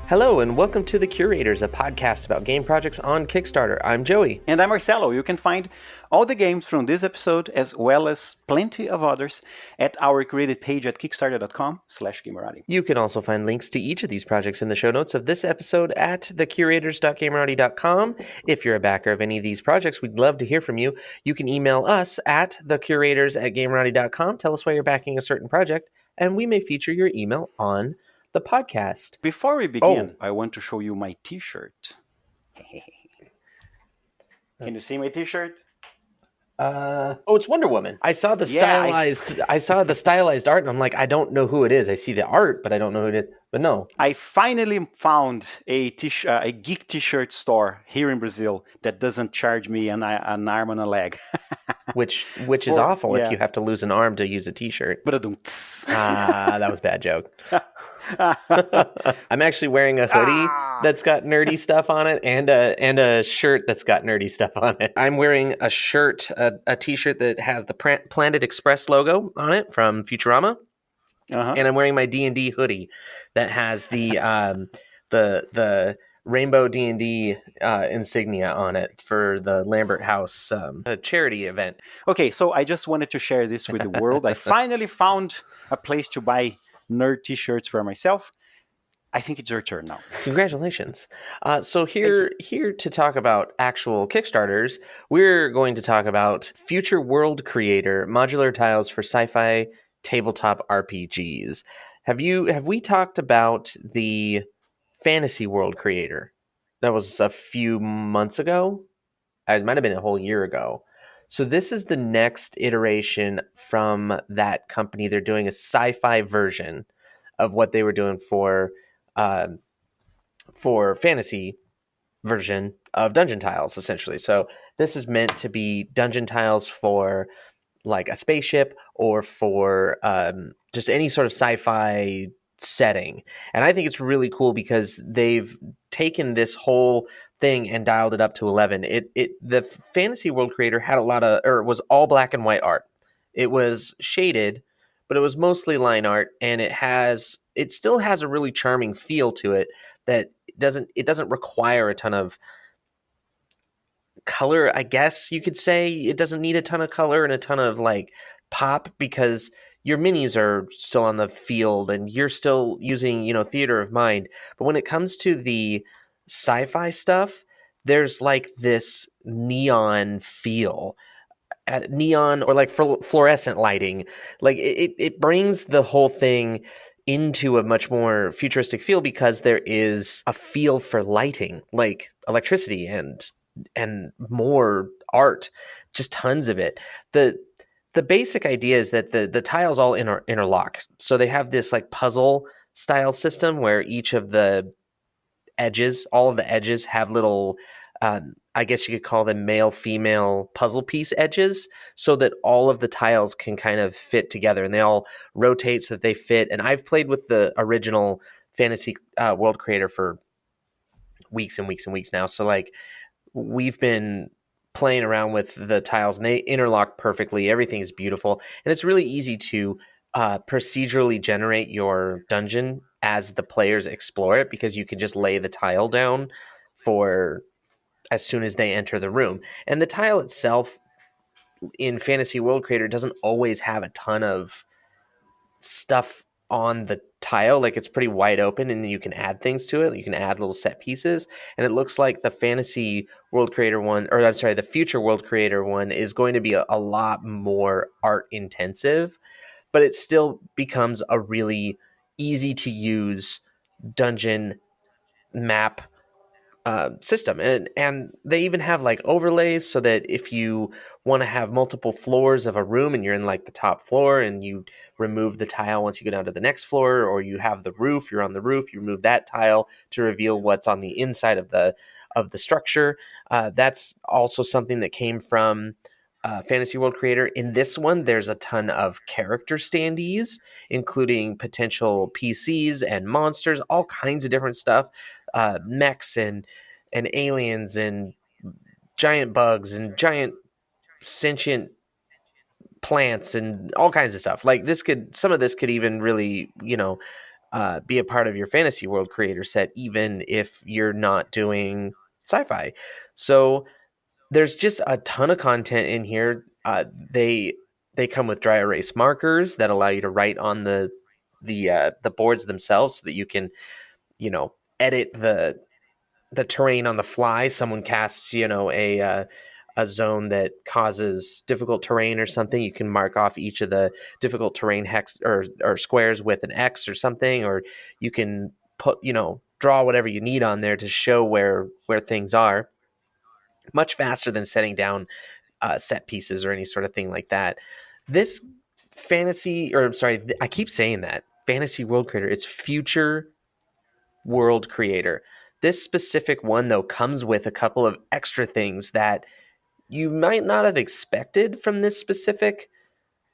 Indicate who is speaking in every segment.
Speaker 1: Hello, and welcome to The Curators, a podcast about game projects on Kickstarter. I'm Joey.
Speaker 2: And I'm Marcelo. You can find all the games from this episode, as well as plenty of others, at our created page at kickstarter.com/gamerati.
Speaker 1: You can also find links to each of these projects in the show notes of this episode at thecurators.gamerati.com. If you're a backer of any of these projects, we'd love to hear from you. You can email us at thecurators@gamerati.com. Tell us why you're backing a certain project, and we may feature your email on the podcast.
Speaker 2: Before we begin, I want to show you my t-shirt. Can you see my t-shirt?
Speaker 1: It's Wonder Woman. I saw the stylized art, and I'm like, I don't know who it is. I see the art, but I don't know who it is. But no,
Speaker 2: I finally found a geek t-shirt store here in Brazil that doesn't charge me an arm and a leg.
Speaker 1: which is awful if you have to lose an arm to use a t-shirt.
Speaker 2: But
Speaker 1: that was a bad joke. I'm actually wearing a hoodie that's got nerdy stuff on it, and a shirt that's got nerdy stuff on it. I'm wearing a shirt, a t-shirt that has the Planet Express logo on it from Futurama, and I'm wearing my D&D hoodie that has the Rainbow D&D insignia on it for the Lambert House charity event.
Speaker 2: Okay, so I just wanted to share this with the world. I finally found a place to buy nerd t-shirts for myself. I think it's your turn now.
Speaker 1: Congratulations. So here to talk about actual Kickstarters, we're going to talk about Future World Creator modular tiles for sci-fi tabletop RPGs. Have we talked about the Fantasy World Creator? That was a few months ago. It might have been a whole year ago. So this is the next iteration from that company. They're doing a sci-fi version of what they were doing for fantasy version of dungeon tiles, essentially. So this is meant to be dungeon tiles for like a spaceship or for just any sort of sci-fi setting. And I think it's really cool because they've taken this whole thing and dialed it up to 11. The Fantasy World Creator had was all black and white art. It was shaded, but it was mostly line art, and it still has a really charming feel to it that it doesn't require a ton of color. I guess you could say it doesn't need a ton of color and a ton of like pop, because your minis are still on the field and you're still using, theater of mind. But when it comes to the sci-fi stuff, there's like this neon feel, neon or like fluorescent lighting. Like it brings the whole thing into a much more futuristic feel because there is a feel for lighting, like electricity and more art, just tons of it. The basic idea is that the tiles all interlock. So they have this like puzzle style system where each of all of the edges have little, I guess you could call them male, female puzzle piece edges, so that all of the tiles can kind of fit together and they all rotate so that they fit. And I've played with the original Fantasy World Creator for weeks and weeks and weeks now. So like we've been playing around with the tiles and they interlock perfectly. Everything is beautiful. And it's really easy to procedurally generate your dungeon as the players explore it, because you can just lay the tile down for as soon as they enter the room. And the tile itself in Fantasy World Creator doesn't always have a ton of stuff on the tile. Like it's pretty wide open and you can add things to it. You can add little set pieces, and it looks like the Fantasy World Creator one, or I'm sorry, the Future World Creator one is going to be a lot more art intensive, but it still becomes a really easy to use dungeon map system. And they even have like overlays so that if you want to have multiple floors of a room and you're in like the top floor and you remove the tile once you go down to the next floor, or you have the roof, you're on the roof, you remove that tile to reveal what's on the inside of the structure. That's also something that came from Fantasy World Creator. In this one, there's a ton of character standees, including potential PCs and monsters, all kinds of different stuff, mechs and aliens and giant bugs and giant sentient plants and all kinds of stuff. Like some of this could even really, be a part of your fantasy world creator set, even if you're not doing sci-fi. So there's just a ton of content in here. They come with dry erase markers that allow you to write on the boards themselves, so that you can, edit the terrain on the fly. Someone casts, a zone that causes difficult terrain or something. You can mark off each of the difficult terrain hex or squares with an X or something, or you can put, draw whatever you need on there to show where things are, much faster than setting down set pieces or any sort of thing like that. This fantasy, or I'm sorry, I keep saying that fantasy world creator. It's future world creator. This specific one, though, comes with a couple of extra things that you might not have expected from this specific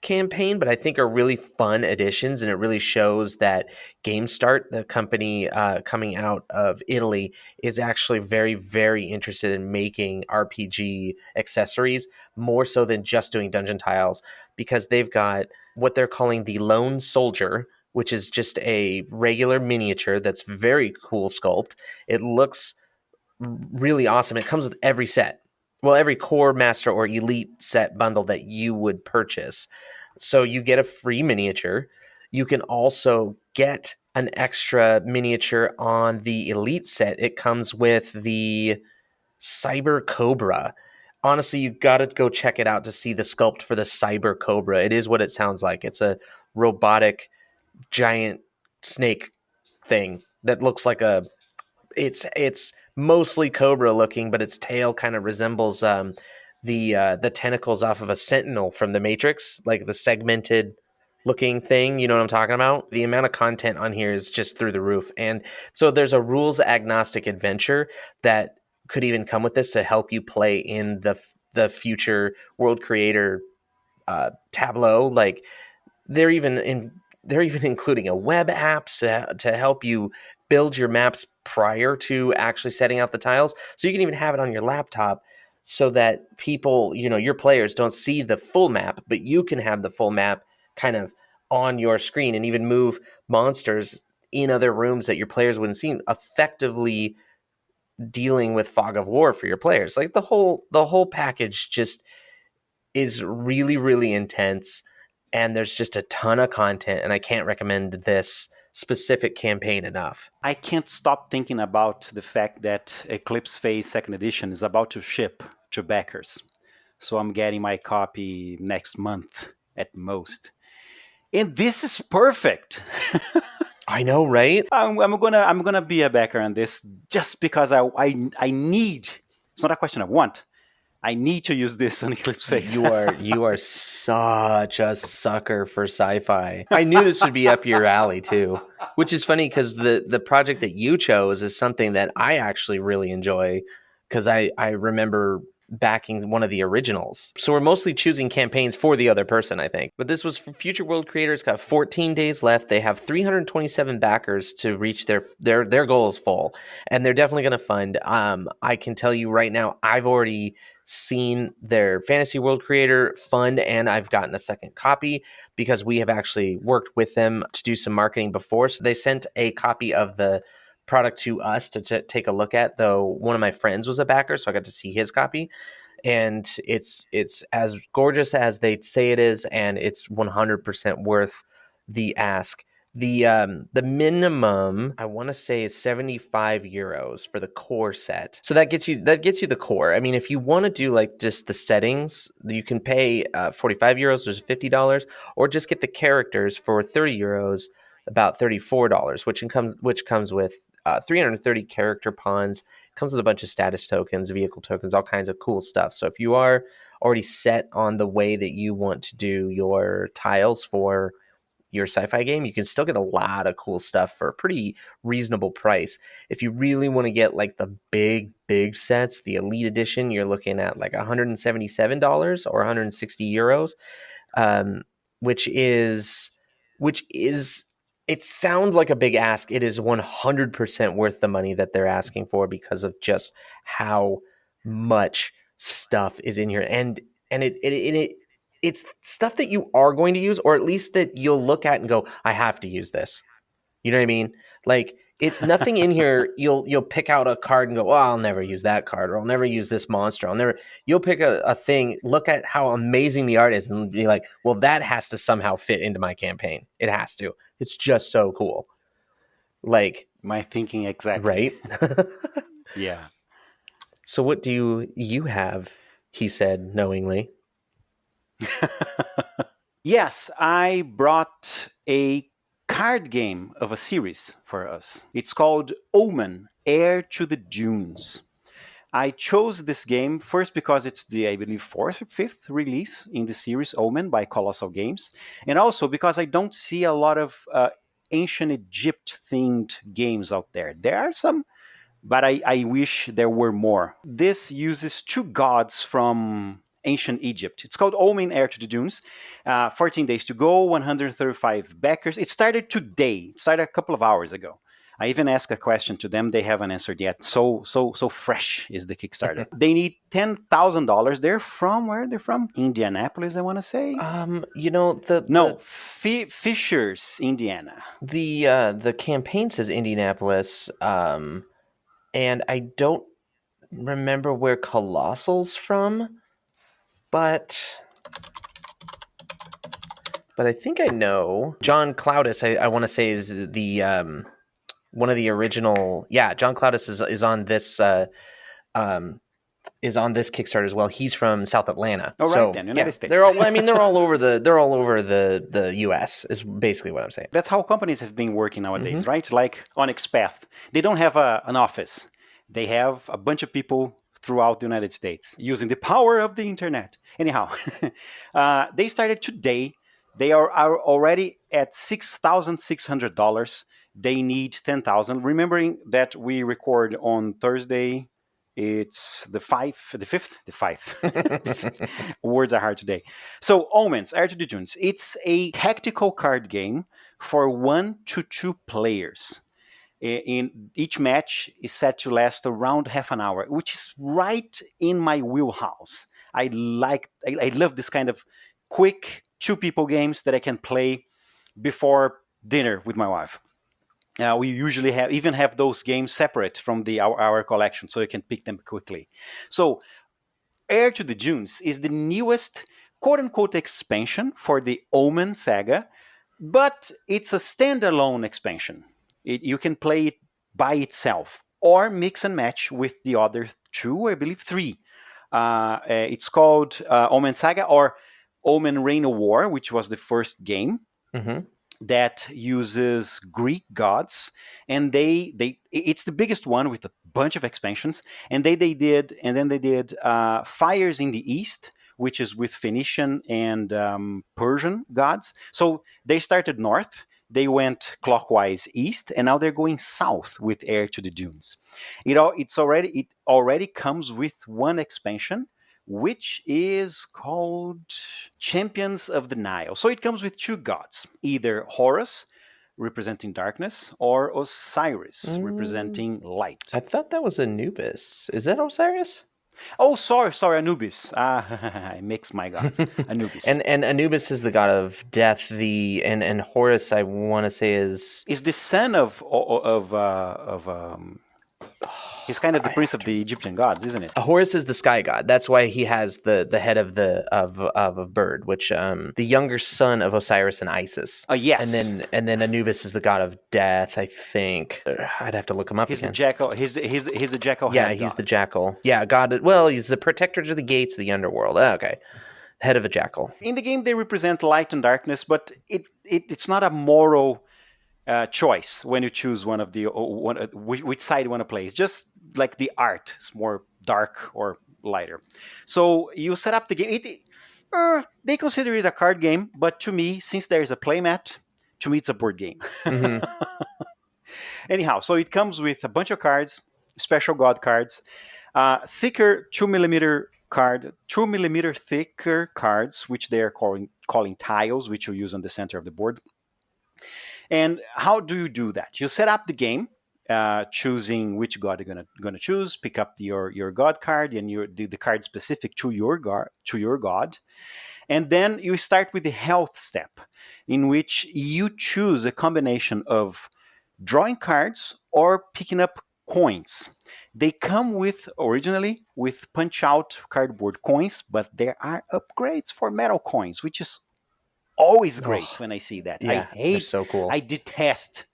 Speaker 1: campaign, but I think are really fun additions, and it really shows that Game Start, the company coming out of Italy, is actually very, very interested in making RPG accessories, more so than just doing dungeon tiles, because they've got what they're calling the Lone Soldier, which is just a regular miniature that's very cool sculpt. It looks really awesome. It comes with every set. Well, every core, master, or elite set bundle that you would purchase. So you get a free miniature. You can also get an extra miniature on the elite set. It comes with the Cyber Cobra. Honestly, you got to go check it out to see the sculpt for the Cyber Cobra. It is what it sounds like. It's a robotic giant snake thing that looks like it's mostly cobra looking, but its tail kind of resembles the tentacles off of a sentinel from the Matrix, like the segmented looking thing. You know what I'm talking about? The amount of content on here is just through the roof. And so there's a rules agnostic adventure that could even come with this to help you play in the future world creator tableau. Like they're even including a web app to help you build your maps prior to actually setting out the tiles. So you can even have it on your laptop, so that people, your players don't see the full map, but you can have the full map kind of on your screen, and even move monsters in other rooms that your players wouldn't see, effectively dealing with fog of war for your players. Like the whole package just is really, really intense, and there's just a ton of content, and I can't recommend this specific campaign enough.
Speaker 2: I can't stop thinking about the fact that Eclipse Phase Second Edition is about to ship to backers. So I'm getting my copy next month at most. And this is perfect.
Speaker 1: I know, right?
Speaker 2: I'm gonna be a backer on this just because I need. It's not a question of want. I need to use this on Eclipse Phase.
Speaker 1: You are such a sucker for sci-fi. I knew this would be up your alley too, which is funny because the project that you chose is something that I actually really enjoy, because I remember backing one of the originals. So we're mostly choosing campaigns for the other person, I think. But this was for Future World Creators. Got 14 days left. They have 327 backers to reach their goal is full, and they're definitely going to fund. I can tell you right now, I've already seen their Fantasy World Creator fund, and I've gotten a second copy because we have actually worked with them to do some marketing before. So they sent a copy of the product to us to take a look at, though one of my friends was a backer, so I got to see his copy, and it's as gorgeous as they say it is, and it's 100% worth the ask. The minimum, I want to say, is 75 euros for the core set. So that gets you the core. I mean, if you want to do like just the settings, you can pay 45 euros, which is $50, or just get the characters for 30 euros, about $34, which comes with 330 character pawns. Comes with a bunch of status tokens, vehicle tokens, all kinds of cool stuff. So if you are already set on the way that you want to do your tiles for your sci-fi game, you can still get a lot of cool stuff for a pretty reasonable price. If you really want to get like the big sets, the elite edition, you're looking at like $177 or 160 euros, um, which is which is it sounds like a big ask. It is 100% worth the money that they're asking for, because of just how much stuff is in here, and it's stuff that you are going to use, or at least that you'll look at and go, I have to use this. You know what I mean? Like it nothing in here you'll pick out a card and go, "Oh, I'll never use that card or I'll never use this monster. I'll never." You'll pick a thing, look at how amazing the art is and be like, "Well, that has to somehow fit into my campaign. It has to. It's just so cool." Like,
Speaker 2: My thinking exactly.
Speaker 1: right?
Speaker 2: Yeah.
Speaker 1: So what do you have? He said knowingly.
Speaker 2: Yes, I brought a card game of a series for us. It's called Omen, Heir to the Dunes. I chose this game first because it's the, I believe, fourth or fifth release in the series Omen by Colossal Games, and also because I don't see a lot of ancient Egypt themed games out there. There are some, but I wish there were more. This uses two gods from ancient Egypt. It's called Omen Heir to the Dunes. 14 days to go, 135 backers. It started today. It started a couple of hours ago. I even asked a question to them. They haven't answered yet. So fresh is the Kickstarter. They need $10,000. They're from where? They're from Indianapolis, I want to say.
Speaker 1: You know,
Speaker 2: No, Fishers, Indiana.
Speaker 1: the campaign says Indianapolis, and I don't remember where Colossal's from, but I think I know. John Cloudis, I want to say is the one of the original. Yeah, John Cloudis um, is on this Kickstarter as well. He's from South Atlanta,
Speaker 2: All right,
Speaker 1: so
Speaker 2: then,
Speaker 1: yeah,
Speaker 2: United States.
Speaker 1: they're all. I mean, they're all over the U.S. is basically what I'm saying.
Speaker 2: That's how companies have been working nowadays,
Speaker 1: Mm-hmm.
Speaker 2: right? Like Onyx Path. They don't have an office. They have a bunch of people throughout the United States using the power of the internet. Anyhow, they started today. They are already at $6,600. They need 10,000. Remembering that we record on Thursday, it's the fifth. Words are hard today. So, Omens, Heir to the Dunes. It's a tactical card game for 1 to 2 players. In each match is set to last around half an hour, which is right in my wheelhouse. I love this kind of quick 2 people games that I can play before dinner with my wife. We usually have those games separate from our collection, so you can pick them quickly. So Heir to the Dunes is the newest quote unquote expansion for the Omen saga, but it's a standalone expansion. You can play it by itself or mix and match with the other two, I believe three. It's called Omen Saga or Omen Reign of War, which was the first game.
Speaker 1: Mm-hmm.
Speaker 2: That uses Greek gods, and it's the biggest one with a bunch of expansions. And they did Fires in the East, which is with Phoenician and Persian gods. So they started north, they went clockwise east, and now they're going south with Heir to the Dunes. It already comes with one expansion, which is called Champions of the Nile. So it comes with two gods, either Horus, representing darkness, or Osiris, representing light.
Speaker 1: I thought that was Anubis. Is that Osiris?
Speaker 2: Oh, sorry, Anubis. I mix my gods. Anubis.
Speaker 1: And Anubis is the god of death. And Horus, I want to say, is
Speaker 2: the son of he's kind of the prince of the Egyptian gods, isn't it?
Speaker 1: Horus is the sky god. That's why he has the head of a bird, which the younger son of Osiris and Isis.
Speaker 2: Yes.
Speaker 1: And then Anubis is the god of death. I think I'd have to look him up.
Speaker 2: He's
Speaker 1: again.
Speaker 2: the jackal. He's the jackal.
Speaker 1: Yeah, he's the jackal. Yeah, god. Well, he's the protector to the gates of the underworld. Okay, head of a jackal.
Speaker 2: In the game, they represent light and darkness, but it's not a moral choice when you choose which side you want to play. It's just like the art is more dark or lighter. So you set up the game. They consider it a card game, but to me, since there is a playmat, to me it's a board game.
Speaker 1: Mm-hmm.
Speaker 2: Anyhow, so it comes with a bunch of cards, special god cards, thicker 2mm thicker cards, which they are calling tiles, which you use on the center of the board. And how do you do that? You set up the game, choosing which god you're gonna choose. Pick up your god card and the card specific to your god, and then you start with the health step, in which you choose a combination of drawing cards or picking up coins. They come with originally with punch out cardboard coins, but there are upgrades for metal coins, which is always great
Speaker 1: Oh,
Speaker 2: when I see that.
Speaker 1: yeah, they're so
Speaker 2: I
Speaker 1: cool.
Speaker 2: detest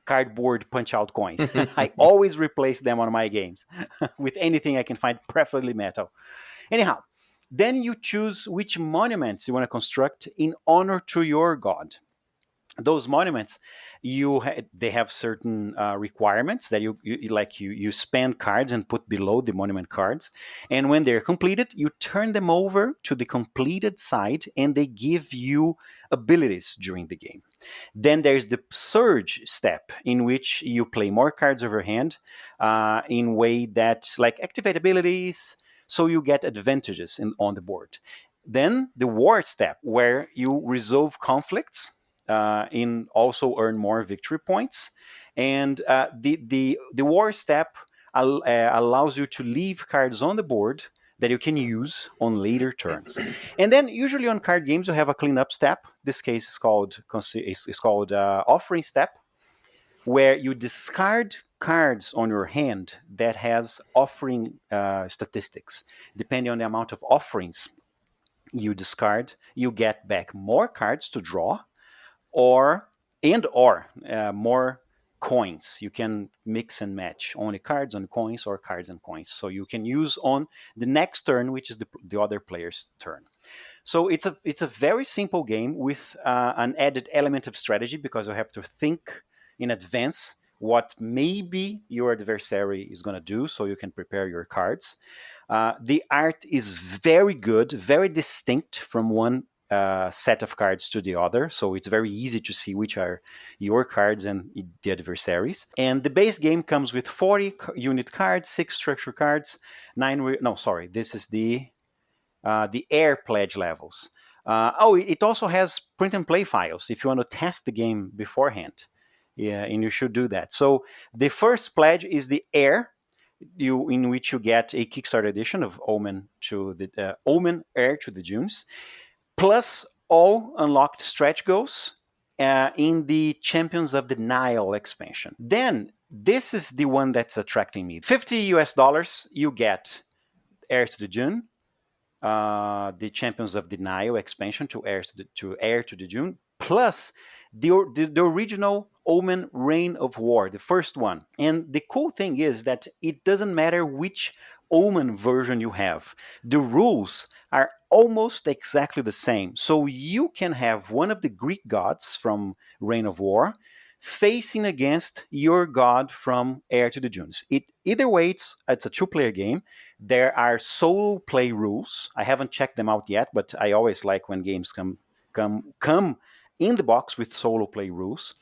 Speaker 2: cardboard punch out coins. I always replace them on my games with anything I can find, preferably metal. Anyhow, then you choose which monuments you want to construct in honor to your god. Those monuments, they have certain requirements that you spend cards and put below the monument cards, and when they're completed, you turn them over to the completed side, and they give you abilities during the game. Then there's the surge step, in which you play more cards of your hand, in way that like activate abilities, so you get advantages on the board. Then the war step, where you resolve conflicts, in also earn more victory points, and the war step allows you to leave cards on the board that you can use on later turns. And then usually on card games you have a cleanup step. This case is called offering step, where you discard cards on your hand that has offering statistics. Depending on the amount of offerings you discard, you get back more cards to draw, or more coins. You can mix and match only cards and coins, or cards and coins, so you can use on the next turn, which is the other player's turn. So it's a very simple game with an added element of strategy, because you have to think in advance what maybe your adversary is going to do, so you can prepare your cards. The art is very good, very distinct from one set of cards to the other, so it's very easy to see which are your cards and the adversaries. And the base game comes with 40 unit cards, 6 structure cards, 9 no, sorry, this is the Heir pledge levels. It also has print and play files if you want to test the game beforehand. Yeah, and you should do that. So the first pledge is the Heir, in which you get a Kickstarter edition of Omen Heir to the Dunes, plus all unlocked stretch goals in the Champions of the Nile expansion. Then this is the one that's attracting me. $50, you get Heir to the Dune, the Champions of the Nile expansion to Heir to the Dune, plus the original Omen Reign of War, the first one. And the cool thing is that it doesn't matter which Omen version you have. The rules are almost exactly the same. So you can have one of the Greek gods from Reign of War facing against your god from Heir to the Dunes. Either way, it's a two-player game. There are solo play rules. I haven't checked them out yet, but I always like when games come in the box with solo play rules.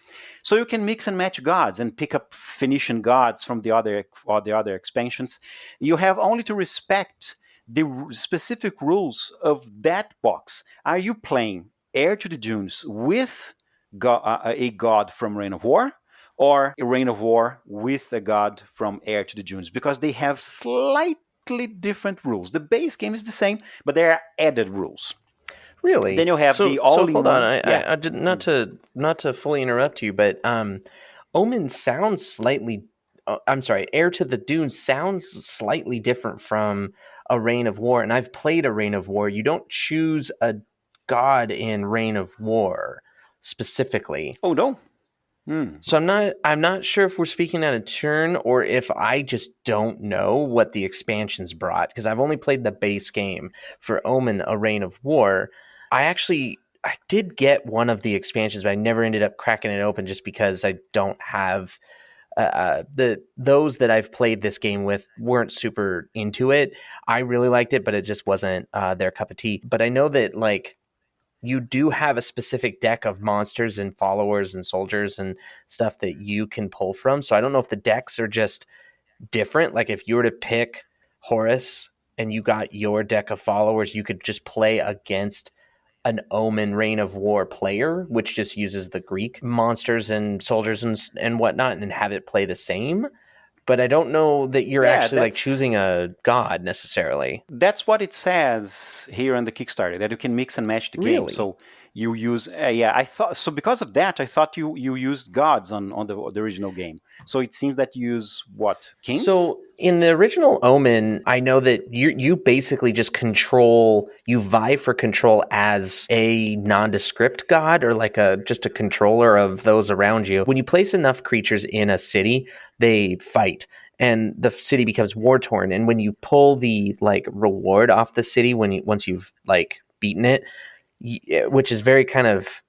Speaker 2: So you can mix and match gods and pick up Phoenician gods from the other expansions. You have only to respect the specific rules of that box. Are you playing Heir to the Dunes with a god from Reign of War, or a Reign of War with a god from Heir to the Dunes? Because they have slightly different rules. The base game is the same, but there are added rules. Then
Speaker 1: Really?
Speaker 2: you have the
Speaker 1: So hold on.
Speaker 2: all-in-one. Yeah.
Speaker 1: I did not to fully interrupt you, but Omen sounds slightly. I'm sorry. Heir to the Dune sounds slightly different from a Reign of War, and I've played a Reign of War. You don't choose a god in Reign of War specifically.
Speaker 2: Oh no. Hmm.
Speaker 1: So I'm not sure if we're speaking out of turn or if I just don't know what the expansions brought, because I've only played the base game for Omen: A Reign of War. I did get one of the expansions, but I never ended up cracking it open just because I don't have the those that I've played this game with weren't super into it. I really liked it, but it just wasn't their cup of tea. But I know that like you do have a specific deck of monsters and followers and soldiers and stuff that you can pull from. So I don't know if the decks are just different. Like if you were to pick Horus and you got your deck of followers, you could just play against an Omen Reign of War player, which just uses the Greek monsters and soldiers and whatnot, and have it play the same. But I don't know that you're
Speaker 2: Yeah,
Speaker 1: actually like
Speaker 2: that's
Speaker 1: choosing a god necessarily.
Speaker 2: that's what it says here on the Kickstarter, that you can mix and match the game.
Speaker 1: Really?
Speaker 2: So You use I thought so. Because of that, I thought you used gods on the original game. So it seems that you use what, kings?
Speaker 1: So in the original Omen, I know that you basically just control, you vie for control as a nondescript god or like a just a controller of those around you. When you place enough creatures in a city, they fight and the city becomes war torn. And when you pull the like reward off the city once you've like beaten it, which is very kind of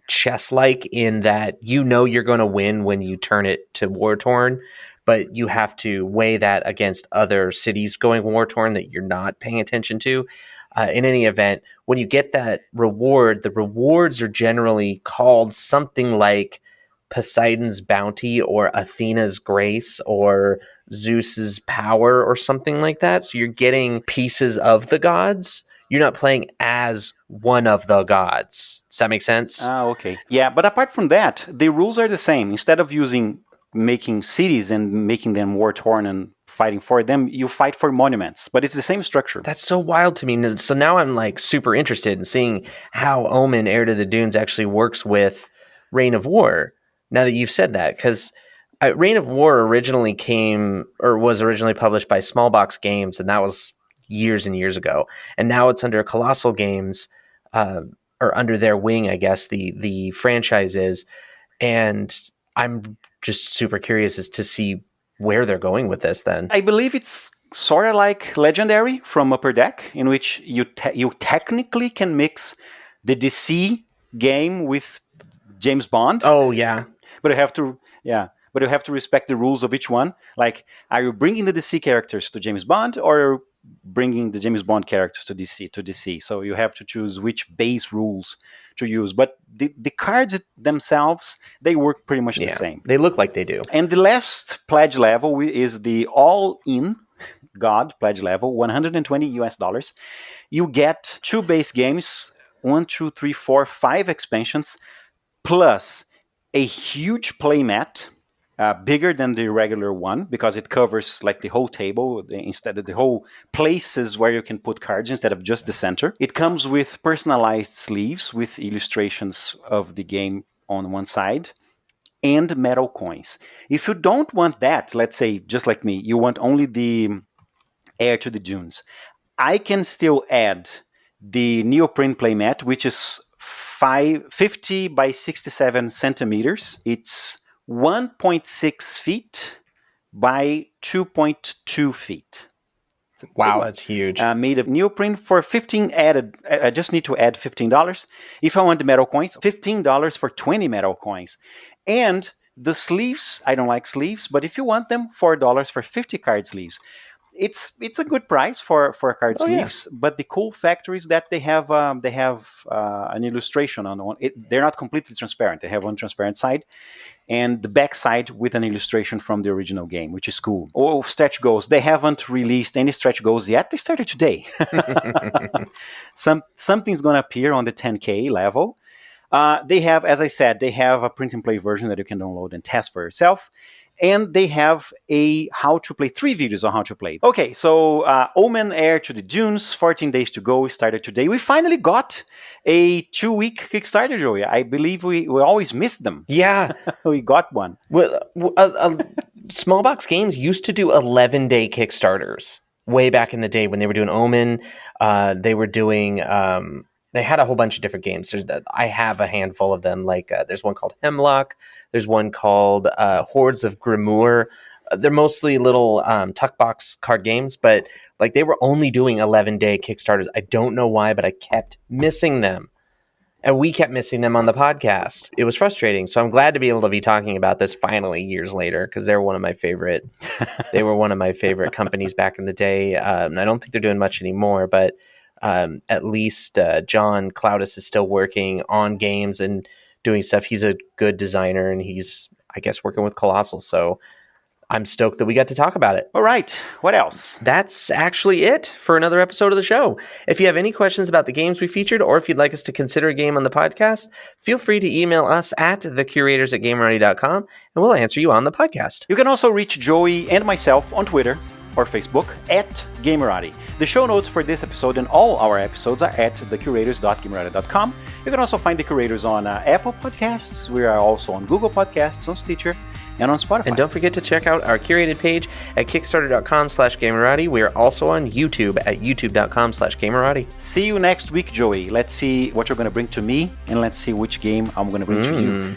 Speaker 1: chess like in that you know you're going to win when you turn it to war torn, but you have to weigh that against other cities going war torn that you're not paying attention to. In any event, when you get that reward, the rewards are generally called something like Poseidon's bounty or Athena's grace or Zeus's power or something like that. So you're getting pieces of the gods. You're not playing as one of the gods. Does that make sense?
Speaker 2: Okay. Yeah, but apart from that, the rules are the same. Instead of making cities and making them war torn and fighting for them, you fight for monuments. But it's the same structure.
Speaker 1: That's so wild to me. So now I'm like super interested in seeing how Omen Heir to the Dunes actually works with Reign of War. Now that you've said that, because Reign of War originally was originally published by Smallbox Games, and that was years and years ago. And now it's under Colossal Games, or under their wing, I guess the franchise is. And I'm just super curious as to see where they're going with this. Then
Speaker 2: I believe it's sort of like Legendary from Upper Deck, in which you technically can mix the DC game with James Bond.
Speaker 1: Oh yeah,
Speaker 2: but you have to respect the rules of each one. Like, are you bringing the DC characters to James Bond, or bringing the James Bond characters to DC? So you have to choose which base rules to use. But the cards themselves, they work pretty much the same.
Speaker 1: They look like they do.
Speaker 2: And the last pledge level is the all-in God pledge level, $120. You get 2 base games, 1, 2, 3, 4, 5 expansions, plus a huge playmat, bigger than the regular one, because it covers like the whole table instead of the whole places where you can put cards instead of just the center. It comes with personalized sleeves with illustrations of the game on one side and metal coins. If you don't want that, let's say just like me, you want only the Heir to the Dunes, I can still add the neoprene playmat, which is 50 by 67 centimeters. It's 1.6 feet by 2.2 feet.
Speaker 1: Wow, that's huge.
Speaker 2: Made of neoprene for 15 added. I just need to add $15. If I want the metal coins, $15 for 20 metal coins. And the sleeves, I don't like sleeves, but if you want them, $4 for 50 card sleeves. It's a good price for card sleeves, but the cool factor is that they have an illustration on one. They're not completely transparent. They have one transparent side, and the back side with an illustration from the original game, which is cool. Oh, stretch goals. They haven't released any stretch goals yet. They started today. Something's going to appear on the 10K level. They have, as I said, they have a print and play version that you can download and test for yourself. And they have a how to play, 3 videos on how to play. Okay, so Omen Heir to the Dunes, 14 days to go, started today. We finally got a 2-week Kickstarter, Joey. I believe we always missed them.
Speaker 1: Yeah.
Speaker 2: We got one.
Speaker 1: Well, Smallbox Games used to do 11-day Kickstarters way back in the day when they were doing Omen. They were doing... they had a whole bunch of different games. I have a handful of them. Like there's one called Hemlock. There's one called Hordes of Grimoire. They're mostly little tuck box card games, but like they were only doing 11-day Kickstarters. I don't know why, but I kept missing them. And we kept missing them on the podcast. It was frustrating. So I'm glad to be able to be talking about this finally years later, because they were one of my favorite companies back in the day. I don't think they're doing much anymore, but at least John Cloudis is still working on games and doing stuff. He's a good designer, and he's, I guess, working with Kolossal. So I'm stoked that we got to talk about it.
Speaker 2: All right. What else?
Speaker 1: That's actually it for another episode of the show. If you have any questions about the games we featured, or if you'd like us to consider a game on the podcast, feel free to email us at thecurators@gameready.com, and we'll answer you on the podcast.
Speaker 2: You can also reach Joey and myself on Twitter or Facebook at Gamerati. The show notes for this episode and all our episodes are at thecurators.gamerati.com. You can also find The Curators on Apple Podcasts. We are also on Google Podcasts, on Stitcher, and on Spotify.
Speaker 1: And don't forget to check out our curated page at kickstarter.com/Gamerati. We are also on YouTube at youtube.com/Gamerati.
Speaker 2: See you next week, Joey. Let's see what you're going to bring to me, and let's see which game I'm going to bring to you.